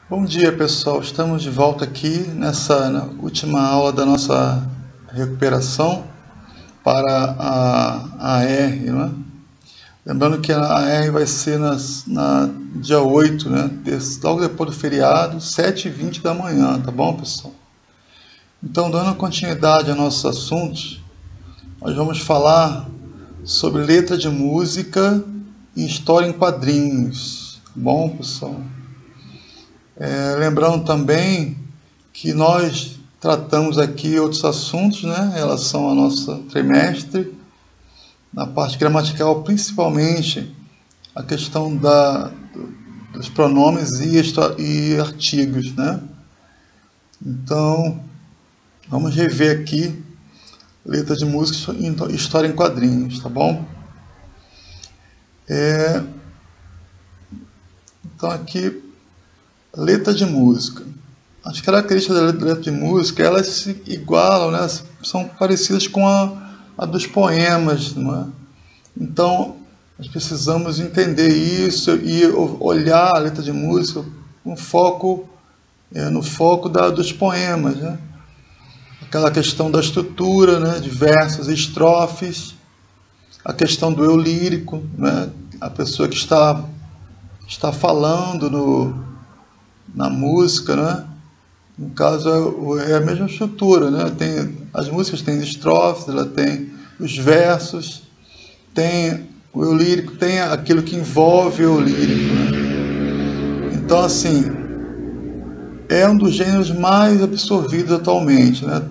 Bom dia, pessoal. Estamos de volta aqui nessa última aula da nossa recuperação para a R, né? Lembrando que a R vai ser na dia 8, né? Logo depois do feriado, 7h20 da manhã, tá bom, pessoal? Então, dando continuidade a nossos assuntos, nós vamos falar sobre letra de música e história em quadrinhos, tá bom, pessoal? Lembrando também que nós tratamos aqui outros assuntos, né, em relação ao nosso trimestre, na parte gramatical, principalmente a questão dos pronomes e artigos, né? Então, vamos rever aqui letra de música e história em quadrinhos, tá bom? Então, aqui, letra de música. As características da letra de música, elas se igualam, né? São parecidas com a dos poemas, não é? Então, nós precisamos entender isso e olhar a letra de música no foco dos poemas, né? Aquela questão da estrutura, né? De versos e estrofes, a questão do eu lírico, né? A pessoa que está falando na música, né? No caso é a mesma estrutura, né? As músicas têm estrofes, ela tem os versos, tem o eu lírico, tem aquilo que envolve o eu lírico, né? Então, assim, é um dos gêneros mais absorvidos atualmente, né?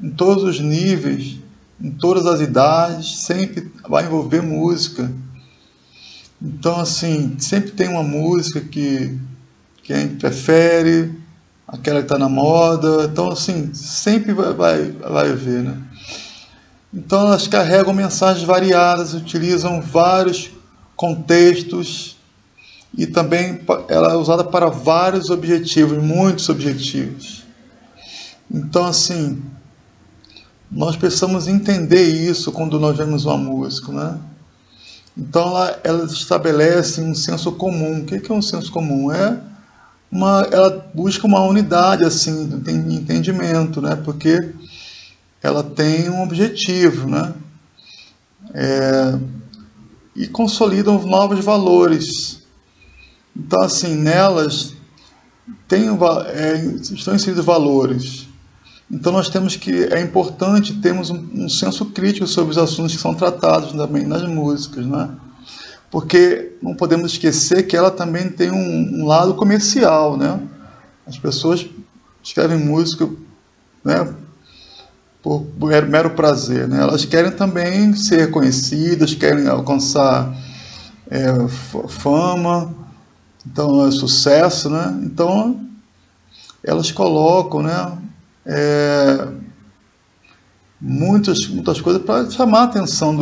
Em todos os níveis, em todas as idades, sempre vai envolver música. Então, assim, sempre tem uma música que a gente prefere, aquela que está na moda. Então, assim, sempre vai haver, né? Então, elas carregam mensagens variadas, utilizam vários contextos e também ela é usada para vários objetivos, muitos objetivos. Então, assim, nós precisamos entender isso quando nós vemos uma música, né? Então, elas estabelecem um senso comum. O que é um senso comum? Ela busca uma unidade, assim, de entendimento, né? Porque ela tem um objetivo, né? E consolidam novos valores. Então, assim, nelas estão inseridos valores. Então, é importante termos um senso crítico sobre os assuntos que são tratados também nas músicas, né? Porque não podemos esquecer que ela também tem um lado comercial, né? As pessoas escrevem música, né, por mero prazer, né? Elas querem também ser conhecidas, querem alcançar fama, então sucesso, né? Então elas colocam, né, muitas coisas para chamar a atenção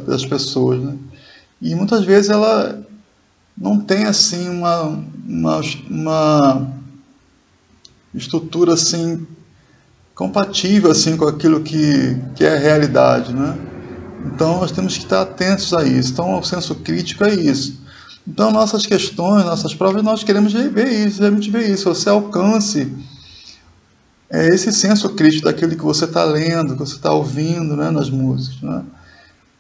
das pessoas, né? E muitas vezes ela não tem assim uma estrutura assim compatível assim com aquilo que é a realidade, né? Então nós temos que estar atentos a isso. Então o senso crítico é isso. Então nossas questões, nossas provas, nós queremos ver isso. Você alcance esse senso crítico daquilo que você está lendo, que você está ouvindo, né, nas músicas, né?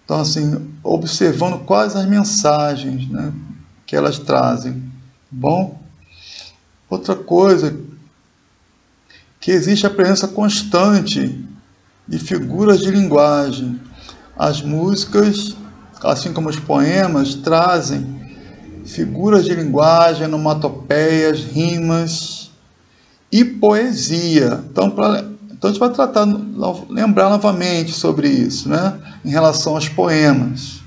Então, assim, observando quais as mensagens, né, que elas trazem. Bom, outra coisa, que existe a presença constante de figuras de linguagem. As músicas, assim como os poemas, trazem figuras de linguagem, onomatopeias, rimas e poesia. Então a gente vai lembrar novamente sobre isso, né? Em relação aos poemas.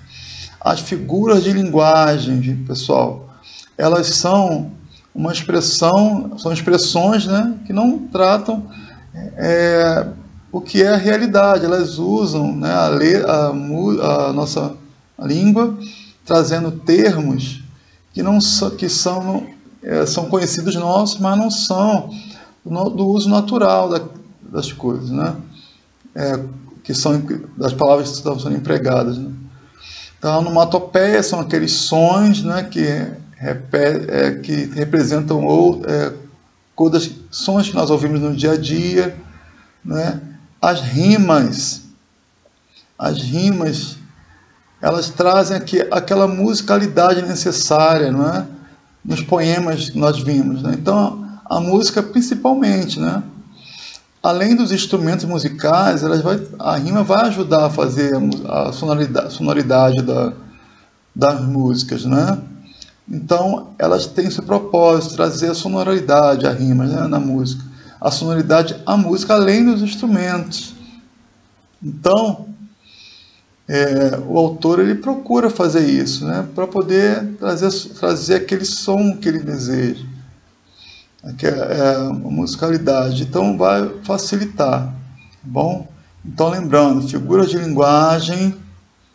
As figuras de linguagem, pessoal, elas são são expressões, né, que não tratam o que é a realidade. Elas usam, né, a nossa língua, trazendo termos que são conhecidos nossos, mas não são do uso natural das coisas, né? Que são das palavras que estão sendo empregadas, né? Então, a onomatopeia são aqueles sons, né, que que representam coisas, sons que nós ouvimos no dia a dia, né? As rimas, elas trazem aquela musicalidade necessária, não é? Nos poemas que nós vimos, né? Então, a música principalmente, né? Além dos instrumentos musicais, a rima vai ajudar a fazer a sonoridade das músicas, né? Então, elas têm esse propósito, trazer a sonoridade, a rima, né, na música. A sonoridade, a música, além dos instrumentos. Então, o autor ele procura fazer isso, né, para poder trazer aquele som que ele deseja, que é a musicalidade. Então, vai facilitar, tá bom? Então, lembrando, figuras de linguagem,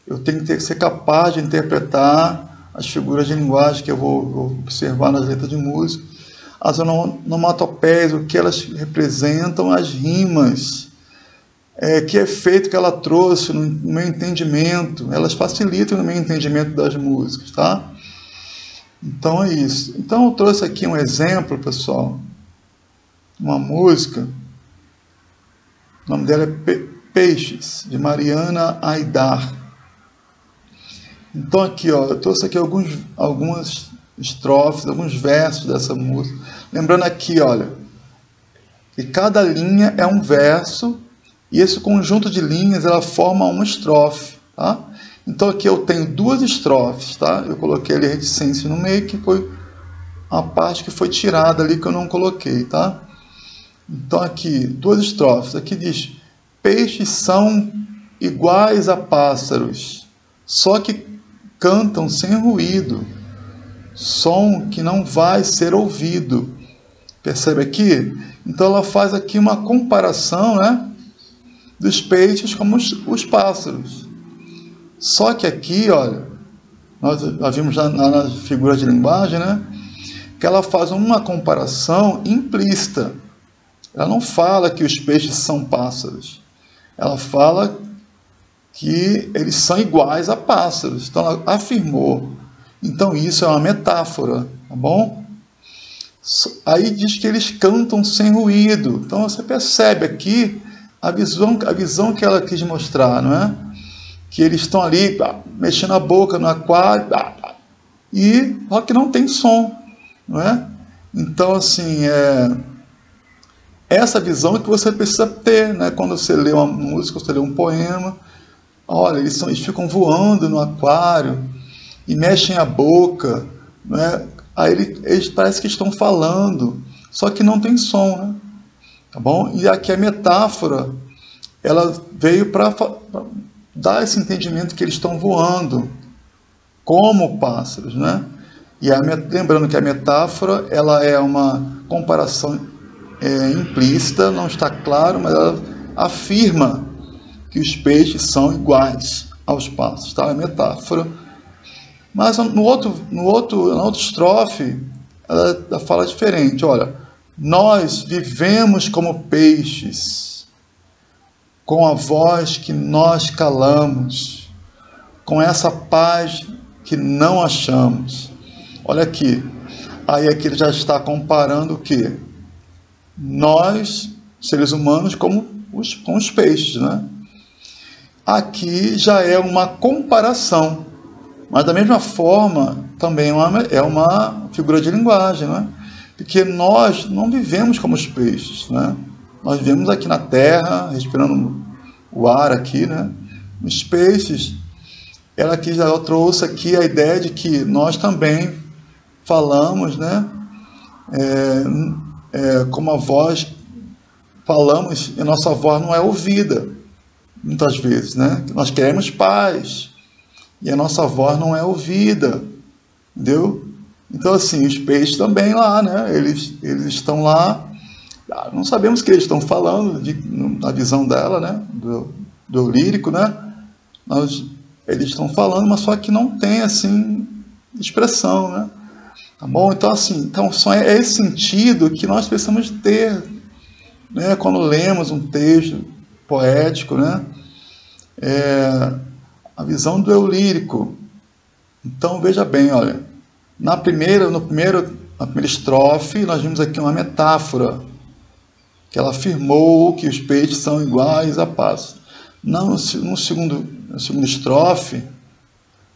eu tenho que ser capaz de interpretar as figuras de linguagem que eu vou observar nas letras de música, as onomatopeias, o que elas representam, as rimas, que efeito que ela trouxe no meu entendimento, elas facilitam no meu entendimento das músicas, tá? Então é isso. Então eu trouxe aqui um exemplo, pessoal, uma música, o nome dela é Peixes, de Mariana Aidar. Então aqui, ó, eu trouxe aqui algumas estrofes, alguns versos dessa música. Lembrando aqui, olha, que cada linha é um verso e esse conjunto de linhas ela forma uma estrofe, tá? Então aqui eu tenho duas estrofes, tá? Eu coloquei ali reticência no meio, que foi a parte que foi tirada ali que eu não coloquei, tá? Então aqui, duas estrofes. Aqui diz: peixes são iguais a pássaros, só que cantam sem ruído, som que não vai ser ouvido. Percebe aqui? Então ela faz aqui uma comparação, né, dos peixes como os pássaros. Só que aqui, olha, nós vimos na figura de linguagem, né, que ela faz uma comparação implícita. Ela não fala que os peixes são pássaros. Ela fala que eles são iguais a pássaros. Então ela afirmou. Então isso é uma metáfora, tá bom? Aí diz que eles cantam sem ruído. Então você percebe aqui a visão que ela quis mostrar, não é? Que eles estão ali mexendo a boca no aquário e só que não tem som, não é? Então assim, essa visão é que você precisa ter, né? Quando você lê uma música, você lê um poema. Olha, eles ficam voando no aquário e mexem a boca, né? Aí eles parecem que estão falando, só que não tem som, né? Tá bom? E aqui a metáfora, ela veio para dar esse entendimento que eles estão voando como pássaros, né? E lembrando que a metáfora, ela é uma comparação implícita, não está claro, mas ela afirma que os peixes são iguais aos pássaros, tá? É metáfora. Mas na outra estrofe, ela fala diferente. Olha, nós vivemos como peixes, com a voz que nós calamos, com essa paz que não achamos. Olha aqui. Aí aqui ele já está comparando o quê? Nós, seres humanos, com os peixes, né? Aqui já é uma comparação, mas da mesma forma também é uma figura de linguagem, né? Porque nós não vivemos como os peixes, né? Nós vivemos aqui na terra, respirando o ar aqui, né? Os peixes, ela aqui já trouxe aqui a ideia de que nós também falamos, né? Como a voz, falamos e a nossa voz não é ouvida. Muitas vezes, né? Nós queremos paz e a nossa voz não é ouvida, entendeu? Então assim, os peixes também lá, né? Eles estão lá, não sabemos o que eles estão falando na visão dela, né? Do lírico, né? Eles estão falando, mas só que não tem assim expressão, né? Tá bom? Então assim, é esse sentido que nós precisamos ter, né? Quando lemos um texto poético, né? A visão do eu lírico. Então veja bem, olha, Na primeira estrofe, nós vimos aqui uma metáfora, que ela afirmou que os peixes são iguais a pássaros. Na segunda estrofe,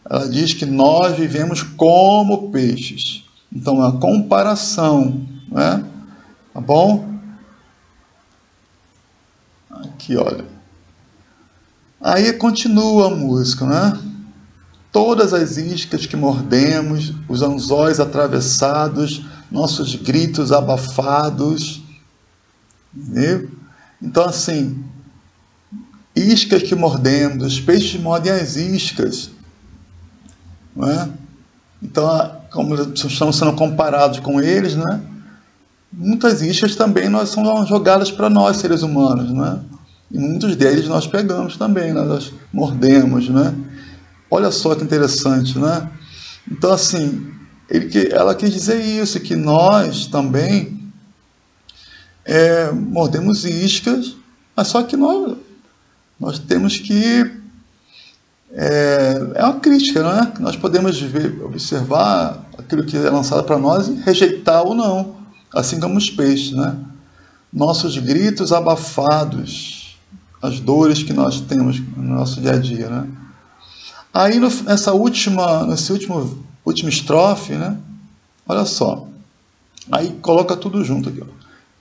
ela diz que nós vivemos como peixes. Então, é uma comparação, né? Tá bom? Aqui, olha. Aí continua a música, né? Todas as iscas que mordemos, os anzóis atravessados, nossos gritos abafados. Entendeu? Então, assim, iscas que mordemos, os peixes mordem as iscas. Não é? Então, como estamos sendo comparados com eles, né? Muitas iscas também são jogadas para nós, seres humanos, né? E muitos deles nós pegamos também, né? Nós mordemos, né? Olha só que interessante, né? Então, assim, ela quis dizer isso, que nós também mordemos iscas, mas só que nós temos que... É uma crítica, não é? Nós podemos observar aquilo que é lançado para nós e rejeitar ou não, assim como os peixes, né? Nossos gritos abafados, as dores que nós temos no nosso dia a dia, né? Aí nessa última estrofe, né? Olha só, aí coloca tudo junto aqui, ó.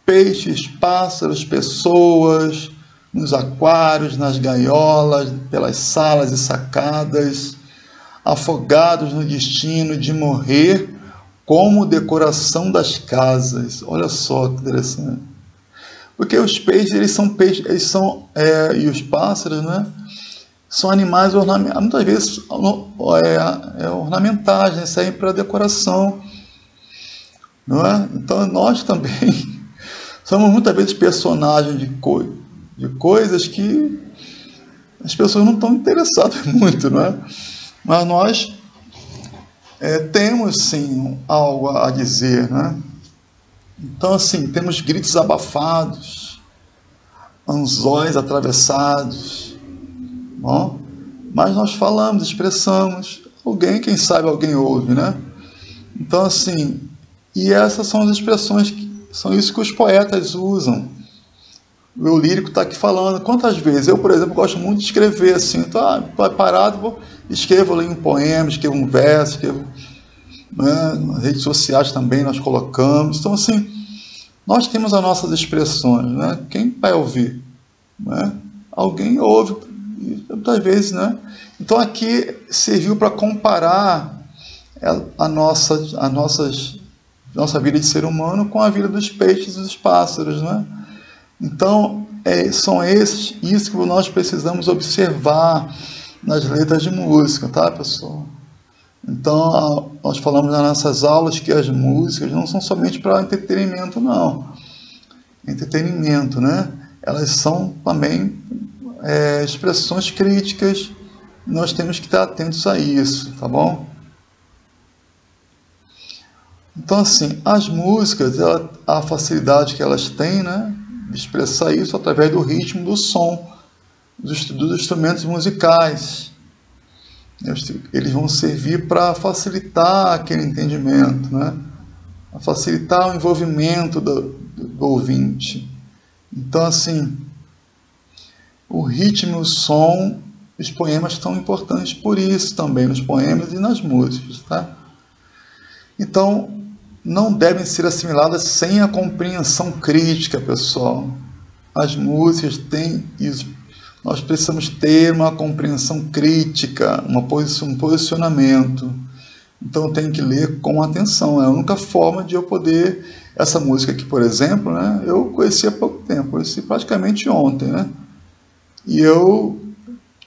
Peixes, pássaros, pessoas, nos aquários, nas gaiolas, pelas salas e sacadas, afogados no destino de morrer como decoração das casas. Olha só que interessante. Porque os peixes, e os pássaros, né? São animais ornamentais, muitas vezes ornamentais, né? Servem para decoração, não é? Então nós também somos muitas vezes personagens de coisas que as pessoas não estão interessadas muito, não é? Mas nós temos sim algo a dizer, né? Então, assim, temos gritos abafados, anzóis atravessados, bom? Mas nós falamos, expressamos, quem sabe alguém ouve, né? Então, assim, e essas são as expressões, são isso que os poetas usam. O eu lírico está aqui falando. Quantas vezes? Eu, por exemplo, gosto muito de escrever assim. Estou parado, escrevo ali um poema, escrevo um verso, escrevo, né? Nas redes sociais também nós colocamos. Então, assim, nós temos as nossas expressões, né? Quem vai ouvir? Né? Alguém ouve, muitas vezes, né? Então, aqui serviu para comparar a nossa vida de ser humano com a vida dos peixes e dos pássaros, né? Então, são isso que nós precisamos observar nas letras de música, tá, pessoal? Então, nós falamos nas nossas aulas que as músicas não são somente para entretenimento, não. Entretenimento, né? Elas são também expressões críticas, nós temos que estar atentos a isso, tá bom? Então, assim, as músicas, a facilidade que elas têm, né? De expressar isso através do ritmo, do som, dos instrumentos musicais. Eles vão servir para facilitar aquele entendimento, né? A facilitar o envolvimento do ouvinte. Então, assim, o ritmo e o som, os poemas são importantes por isso também, nos poemas e nas músicas, tá? Então, não devem ser assimiladas sem a compreensão crítica, pessoal. As músicas têm isso. Nós precisamos ter uma compreensão crítica, um posicionamento. Então, tem que ler com atenção. É a única forma de eu poder... Essa música aqui, por exemplo, né, eu conheci há pouco tempo, conheci praticamente ontem, né? E eu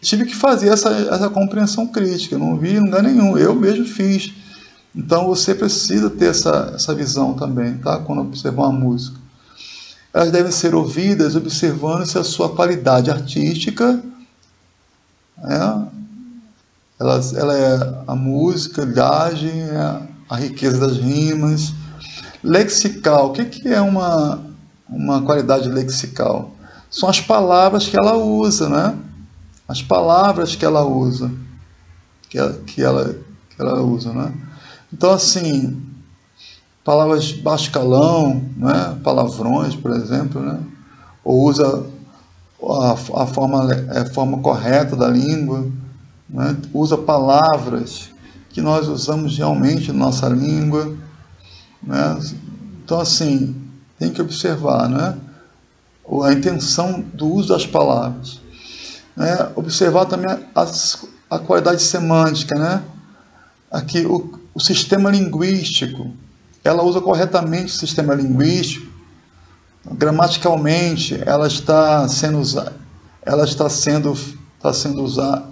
tive que fazer essa compreensão crítica. Não vi em lugar nenhum. Eu mesmo fiz. Então, você precisa ter essa visão também, tá? Quando observar uma música. Elas devem ser ouvidas observando-se a sua qualidade artística. Ela é a musicalidade, a riqueza das rimas. Lexical. O que é uma qualidade lexical? São as palavras que ela usa, né? As palavras que ela usa. Que ela usa, né? Então, assim, palavras de baixo calão, né? Palavrões, por exemplo, né? Ou usa a forma correta da língua, né? Usa palavras que nós usamos realmente na nossa língua, né? Então, assim, tem que observar, né? A intenção do uso das palavras, né? Observar também a qualidade semântica, né? Aqui o sistema linguístico, ela usa corretamente o sistema linguístico, gramaticalmente ela está sendo usada, está sendo usada,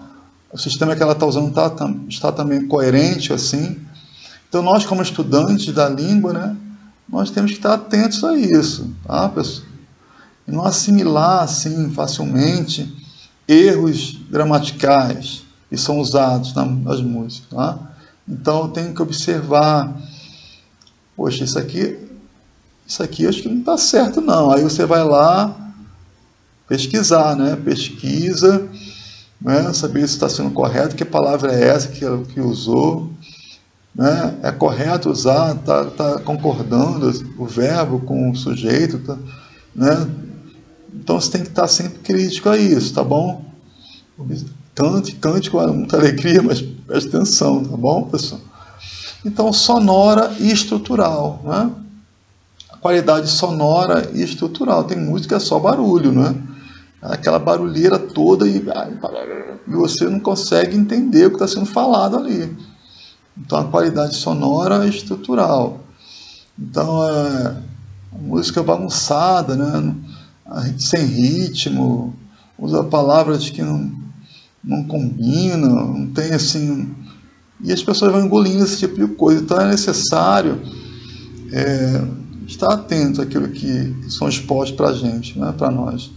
o sistema que ela está usando está também coerente assim. Então nós, como estudantes da língua, né, nós temos que estar atentos a isso, tá, pessoal? E não assimilar assim facilmente erros gramaticais que são usados nas músicas, tá? Então tem que observar, poxa, isso aqui acho que não está certo não. Aí você vai lá pesquisar, né? Pesquisa, né? Saber se está sendo correto, que palavra é essa que usou, né? É correto usar, tá concordando o verbo com o sujeito, tá, né? Então você tem que estar sempre crítico a isso, tá bom? Cante com muita alegria, mas preste atenção, tá bom, pessoal? Então, sonora e estrutural, né? A qualidade sonora e estrutural. Tem música que é só barulho, né? Aquela barulheira toda e você não consegue entender o que está sendo falado ali. Então, a qualidade sonora e estrutural. Então, a música bagunçada, né? Sem ritmo, usa palavras que não combinam, não tem assim... E as pessoas vão engolindo esse tipo de coisa. Então é necessário estar atento àquilo que são expostos para a gente, né? Para nós.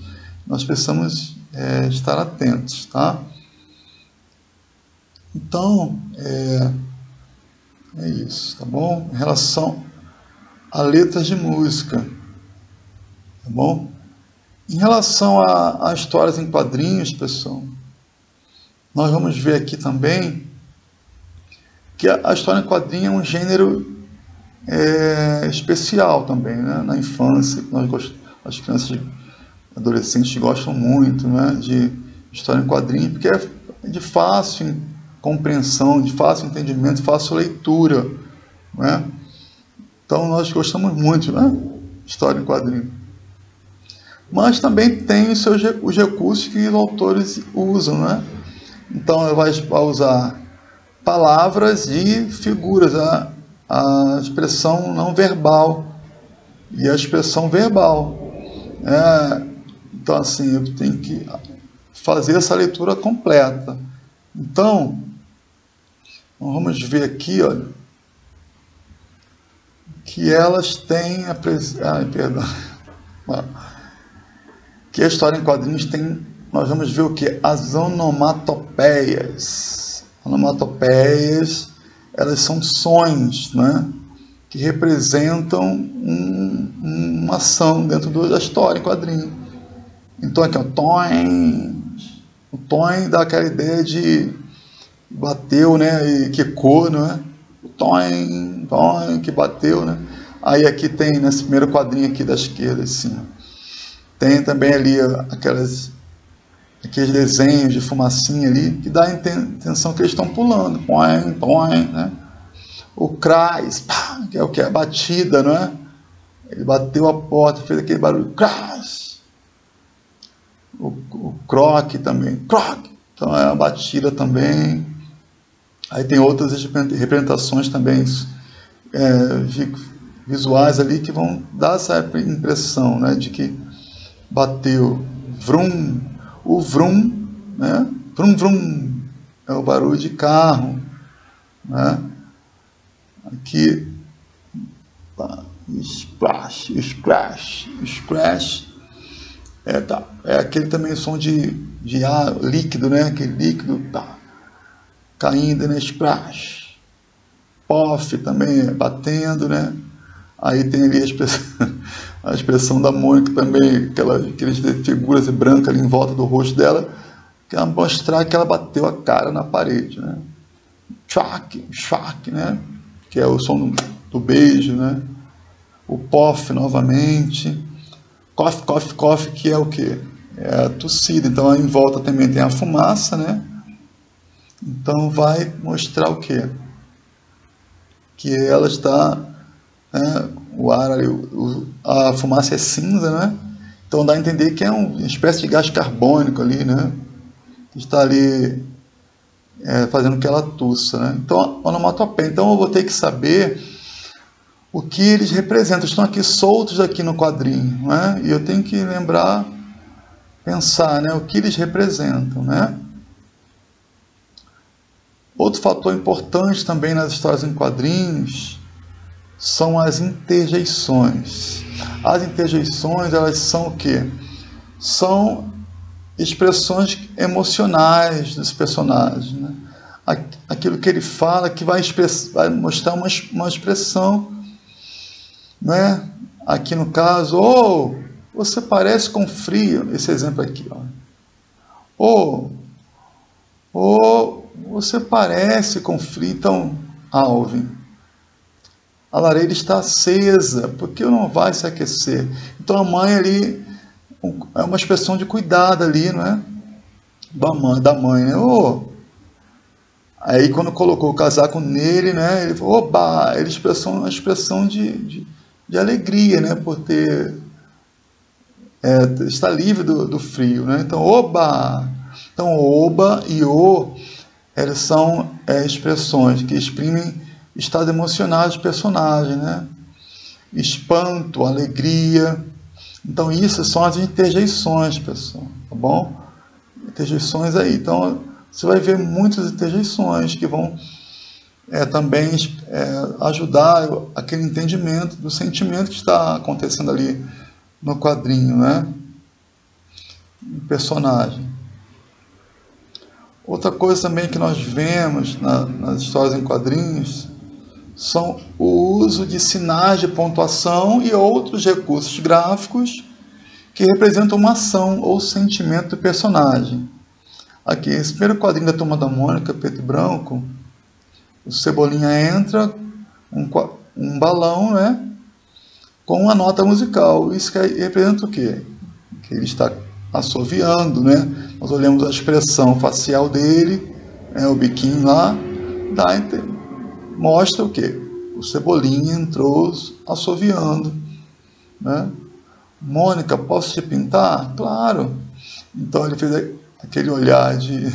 Nós precisamos estar atentos, tá? Então, é isso, tá bom? Em relação a letras de música, tá bom? Em relação a histórias em quadrinhos, pessoal, nós vamos ver aqui também que a história em quadrinho é um gênero especial também, né? Na infância, as crianças e adolescentes gostam muito, né? De história em quadrinho, porque é de fácil compreensão, de fácil entendimento, fácil leitura, né? Então nós gostamos muito, né? História em quadrinho. Mas também tem os recursos que os autores usam, né? Então vai usar palavras e figuras, a expressão não verbal e a expressão verbal. Então, assim, eu tenho que fazer essa leitura completa. Então, vamos ver aqui, olha, que elas têm que a história em quadrinhos tem. Nós vamos ver o que? As onomatopeias. Onomatopeias, elas são sons, né? Que representam uma ação dentro da história em quadrinho. Então aqui, ó, toim. O toim dá aquela ideia de bateu, né? E quicou, né? O toim, que bateu, né? Aí aqui tem, nesse primeiro quadrinho aqui da esquerda, assim, tem também ali aqueles desenhos de fumacinha ali, que dá a intenção que eles estão pulando. Põe, né? O crais, que é o que? A batida, não é? Ele bateu a porta, fez aquele barulho, crais. O croque também, croque. Então é a batida também. Aí tem outras representações também visuais ali que vão dar essa impressão, né, de que bateu. Vrum. O vrum, né? Vrum, vrum, é o barulho de carro, né? Aqui, splash, splash, splash, é aquele também som de ar líquido, né? Aquele líquido caindo, né? Splash. Puff também batendo, né? Aí tem ali a expressão da Mônica também, aquelas figuras brancas ali em volta do rosto dela, que ela mostrar que ela bateu a cara na parede, né? Choque, né? que é o som do beijo, né? O pof novamente, cough, cough, cough, que é o quê? É a tossida. Então aí em volta também tem a fumaça, né? Então vai mostrar o quê? Que ela está, né, o ar ali, a fumaça é cinza, né? Então dá a entender que é uma espécie de gás carbônico ali, né? Que está ali fazendo que ela tussa, né? Então, onomatopeia. Então eu vou ter que saber o que eles representam. Estão aqui soltos aqui no quadrinho, né? E eu tenho que lembrar, pensar, né, o que eles representam, né? Outro fator importante também nas histórias em quadrinhos são as interjeições. As interjeições, elas são o quê? São expressões emocionais dos personagens, né? Aquilo que ele fala que vai mostrar uma expressão, né? Aqui no caso, oh, você parece com frio, esse exemplo aqui, ó. Oh, você parece com frio. Então, Alvin, a lareira está acesa, por que não vai se aquecer? Então a mãe ali é uma expressão de cuidado ali, não é? Da mãe, né? Oh. Aí quando colocou o casaco nele, né? Ele falou, oba! Ele expressou uma expressão de alegria, né? Por ter está livre do frio, né? Então, oba! Então, oba e o, elas são expressões que exprimem estados emocionais do personagem, né? Espanto, alegria. Então, isso são as interjeições, pessoal, tá bom? Interjeições aí. Então, você vai ver muitas interjeições que vão também ajudar aquele entendimento do sentimento que está acontecendo ali no quadrinho, né? O personagem. Outra coisa também que nós vemos nas histórias em quadrinhos são o uso de sinais de pontuação e outros recursos gráficos que representam uma ação ou sentimento do personagem. Aqui, esse primeiro quadrinho da Turma da Mônica, preto e branco, o Cebolinha entra, um balão, né, com uma nota musical. Isso que representa o quê? Que ele está assoviando, né? Nós olhamos a expressão facial dele, o biquinho lá, mostra o quê? O Cebolinha entrou assoviando, né? Mônica, posso te pintar? Claro. Então ele fez aquele olhar de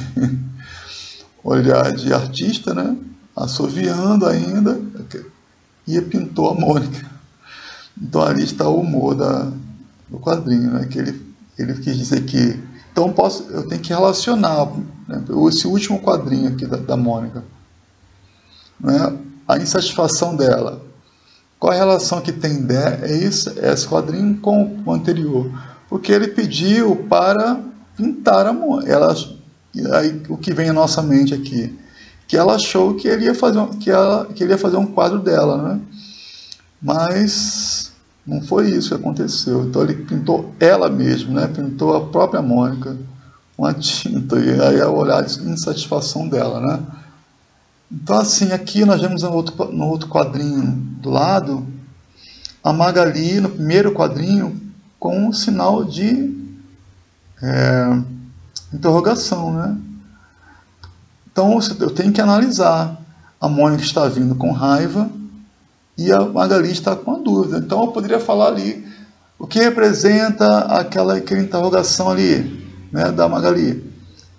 artista, né? Assoviando ainda, e pintou a Mônica. Então ali está o humor do quadrinho, né? Que ele quis dizer que... Então eu tenho que relacionar, né, esse último quadrinho aqui da Mônica, né? A insatisfação dela. Qual a relação que tem esse quadrinho com o anterior? Porque ele pediu para pintar a Mônica. Aí, o que vem à nossa mente aqui? Que ela achou que ele ia fazer um quadro dela, né? Mas não foi isso que aconteceu. Então ele pintou ela mesma, né? Pintou a própria Mônica com a tinta. E aí é o olhar de insatisfação dela, né? Então assim, aqui nós vemos no outro quadrinho do lado, a Magali, no primeiro quadrinho, com um sinal de interrogação, né? Então eu tenho que analisar. A Mônica está vindo com raiva e a Magali está com a dúvida. Então eu poderia falar ali o que representa aquela interrogação ali, né, da Magali.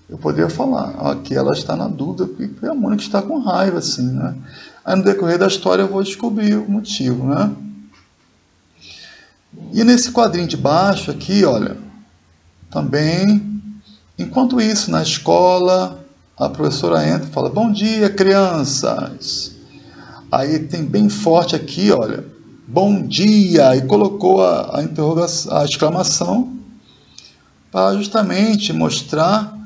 Eu poderia falar que ela está na dúvida porque a Mônica está com raiva, assim, né? Aí no decorrer da história eu vou descobrir o motivo, né? E nesse quadrinho de baixo aqui, olha, também, enquanto isso, na escola, a professora entra e fala, bom dia, crianças. Aí tem bem forte aqui, olha, bom dia, e colocou a interrogação, a exclamação, para justamente mostrar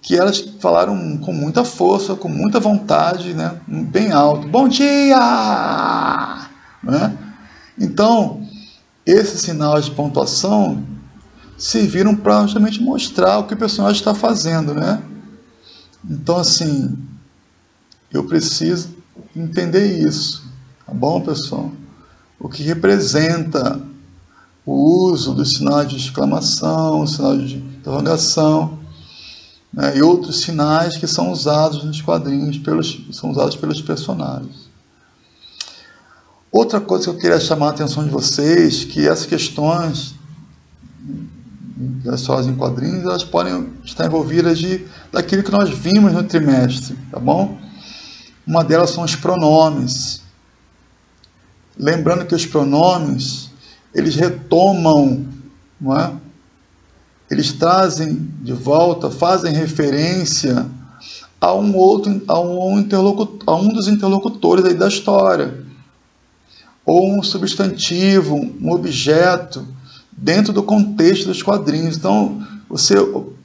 que elas falaram com muita força, com muita vontade, né, bem alto, bom dia! Né? Então, esses sinais de pontuação serviram para justamente mostrar o que o personagem está fazendo, né? Então, assim, eu preciso entender isso. tá bom, pessoal? O que representa o uso dos sinais de exclamação, sinais de interrogação, né, e outros sinais que são usados nos quadrinhos, são usados pelos personagens. Outra coisa que eu queria chamar a atenção de vocês, que essas questões das histórias em quadrinhos, elas podem estar envolvidas daquilo que nós vimos no trimestre, tá bom? Uma delas são os pronomes. Lembrando que os pronomes, eles retomam, não é? Eles trazem de volta, fazem referência a um dos interlocutores aí da história, ou um substantivo, um objeto, dentro do contexto dos quadrinhos. Então, você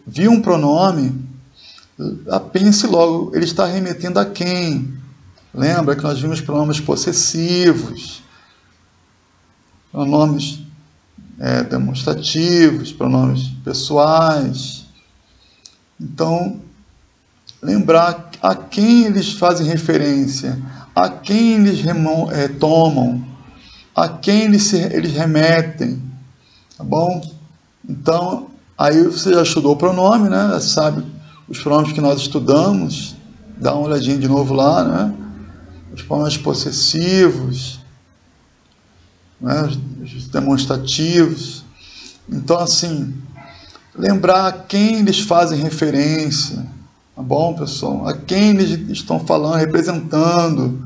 viu um pronome, pense logo, ele está remetendo a quem? Lembra que nós vimos pronomes possessivos, pronomes demonstrativos, pronomes pessoais. Então, lembrar a quem eles fazem referência, a quem eles tomam, a quem eles remetem, tá bom? Então, aí você já estudou o pronome, né? Já sabe os pronomes que nós estudamos, dá uma olhadinha de novo lá, né? Os pronomes possessivos, né? Os demonstrativos. Então, assim, lembrar a quem eles fazem referência, tá bom, pessoal? A quem eles estão falando, representando,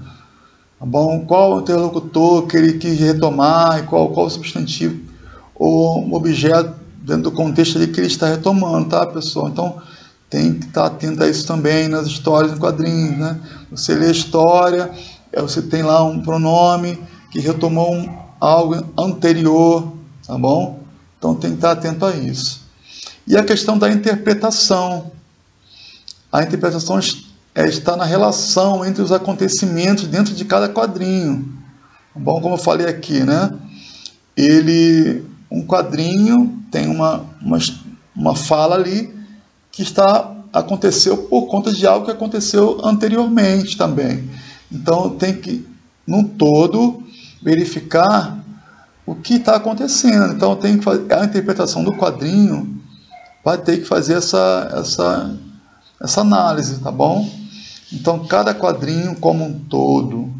tá bom? Qual o interlocutor que ele quis retomar, e qual o substantivo ou um objeto dentro do contexto ali que ele está retomando, tá, pessoal? Então, tem que estar atento a isso também nas histórias em quadrinhos, né? Você lê a história, você tem lá um pronome que retomou algo anterior, tá bom? Então, tem que estar atento a isso. E a questão da interpretação. A interpretação está na relação entre os acontecimentos dentro de cada quadrinho. Tá bom? Como eu falei aqui, né? Um quadrinho tem uma fala ali que aconteceu por conta de algo que aconteceu anteriormente também. Então, tem que, no todo, verificar o que está acontecendo. Então, tem que fazer a interpretação do quadrinho, vai ter que fazer essa análise, tá bom? Então, cada quadrinho como um todo.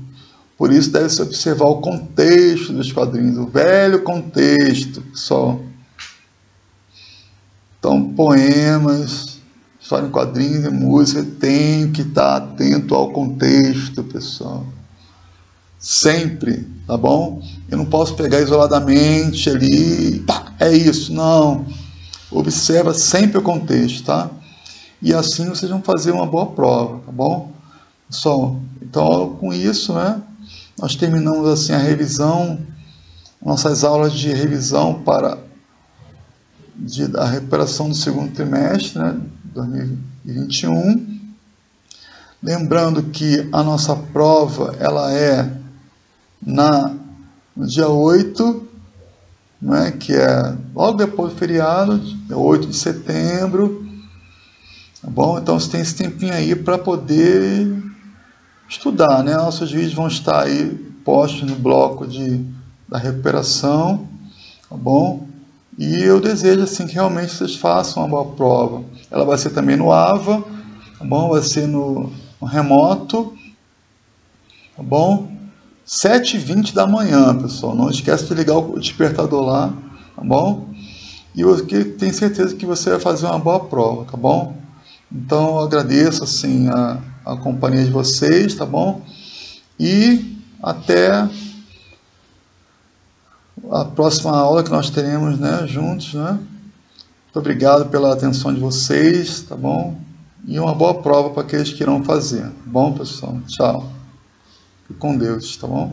Por isso, deve-se observar o contexto dos quadrinhos, o velho contexto, pessoal. Então, poemas, história em quadrinhos e música, tem que estar atento ao contexto, pessoal. Sempre, tá bom? Eu não posso pegar isoladamente ali, pá, é isso, não. Observa sempre o contexto, tá? E assim vocês vão fazer uma boa prova, tá bom? Pessoal, então com isso, né, nós terminamos assim a revisão, nossas aulas de revisão da recuperação do segundo trimestre, né, 2021. Lembrando que a nossa prova, ela é no dia 8, né, que é logo depois do feriado, dia 8 de setembro. Tá bom? Então você tem esse tempinho aí para poder estudar, né? Nossos vídeos vão estar aí postos no bloco da recuperação, tá bom? E eu desejo assim que realmente vocês façam uma boa prova. Ela vai ser também no AVA, tá bom? Vai ser no remoto, tá bom? 7h20 da manhã, pessoal. Não esquece de ligar o despertador lá, tá bom? E eu tenho certeza que você vai fazer uma boa prova, tá bom? Então, eu agradeço assim, a companhia de vocês, tá bom? E até a próxima aula que nós teremos, né, juntos, né? Muito obrigado pela atenção de vocês, tá bom? E uma boa prova para aqueles que irão fazer, tá bom, pessoal? Tchau. Fique com Deus, tá bom?